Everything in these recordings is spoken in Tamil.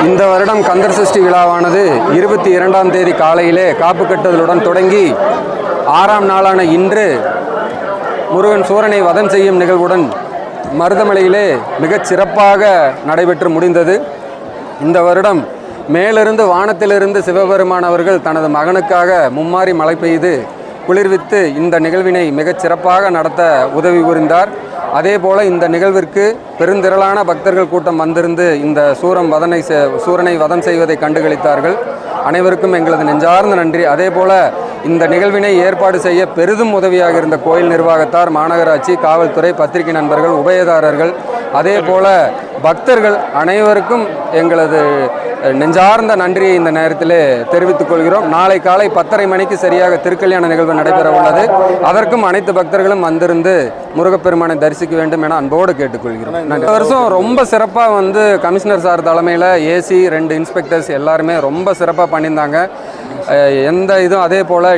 இந்த வருடம் கந்தர் சஷ்டி விழாவானது 22ஆம் தேதி காலையிலே காப்பு கட்டுதலுடன் தொடங்கி 6ஆம் நாளான இன்று முருகன் சூரனை வதம் செய்யும் நிகழ்வுடன் மருதமலையிலே மிகச் சிறப்பாக நடைபெற்று முடிந்தது. இந்த வருடம் மேலிருந்து வானத்திலிருந்து சிவபெருமான் அவர்கள் தனது மகனுக்காக மும்மாரி மழை பெய்து குளிர்வித்து இந்த நிகழ்வினை மிகச் சிறப்பாக நடத்த உதவி புரிந்தார். அதே போல இந்த நிகழ்விற்கு பெருந்திரளான பக்தர்கள் கூட்டம் வந்திருந்து இந்த சூரனை வதம் செய்வதை கண்டுகளித்தார்கள். அனைவருக்கும் எங்களது நெஞ்சார்ந்த நன்றி. அதே போல இந்த நிகழ்வினை ஏற்பாடு செய்ய பெரிதும் உதவியாக இருந்த கோயில் நிர்வாகத்தார், மாநகராட்சி, காவல்துறை, பத்திரிகை நண்பர்கள், உபயதாரர்கள், அதே போல பக்தர்கள் அனைவருக்கும் எங்களது நெஞ்சார்ந்த நன்றியை இந்த நேரத்தில் தெரிவித்துக் கொள்கிறோம். நாளை காலை 10:30 மணிக்கு சரியாக திருக்கல்யாண நிகழ்வு நடைபெற உள்ளது. அதற்கும் அனைத்து பக்தர்களும் வந்திருந்து முருகப்பெருமானை தரிசிக்க வேண்டும் என அன்போடு கேட்டுக்கொள்கிறோம். இந்த வருஷம் ரொம்ப சிறப்பாக கமிஷனர் சார் தலைமையில் ஏசி 2 இன்ஸ்பெக்டர்ஸ் எல்லாருமே ரொம்ப சிறப்பாக பண்ணியிருந்தாங்க. எந்த இதுவும் அதே போல்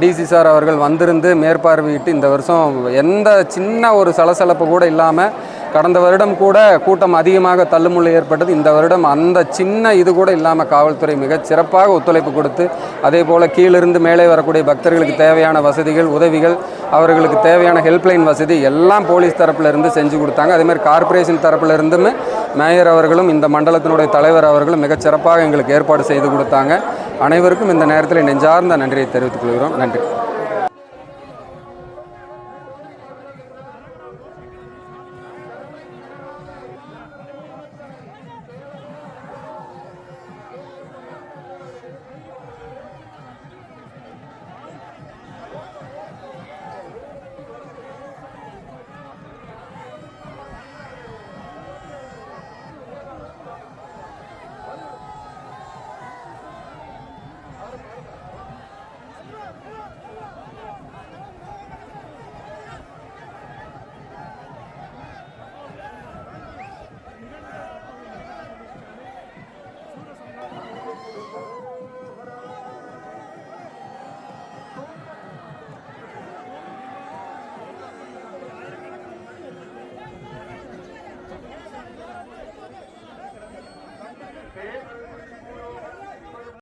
டிசி சார் அவர்கள் வந்திருந்து மேற்பார்வையிட்டு இந்த வருஷம் எந்த சின்ன ஒரு சலசலப்பு கூட இல்லாமல், கடந்த வருடம் கூட கூட்டம் அதிகமாக தள்ளுமுள்ளு ஏற்பட்டது, இந்த வருடம் அந்த சின்ன இது கூட இல்லாமல் காவல்துறை மிகச் சிறப்பாக ஒத்துழைப்பு கொடுத்து, அதே போல் கீழிருந்து மேலே வரக்கூடிய பக்தர்களுக்கு தேவையான வசதிகள், உதவிகள், அவர்களுக்கு தேவையான ஹெல்ப்லைன் வசதி எல்லாம் போலீஸ் தரப்பிலிருந்து செஞ்சு கொடுத்தாங்க. அதேமாதிரி கார்ப்பரேஷன் தரப்பிலிருந்தும் மேயர் அவர்களும் இந்த மண்டலத்தினுடைய தலைவர் அவர்களும் மிகச் சிறப்பாக எங்களுக்கு ஏற்பாடு செய்து கொடுத்தாங்க. அனைவருக்கும் இந்த நேரத்தில் நெஞ்சார்ந்த நன்றியை தெரிவித்துக் கொள்கிறோம். நன்றி. Okay.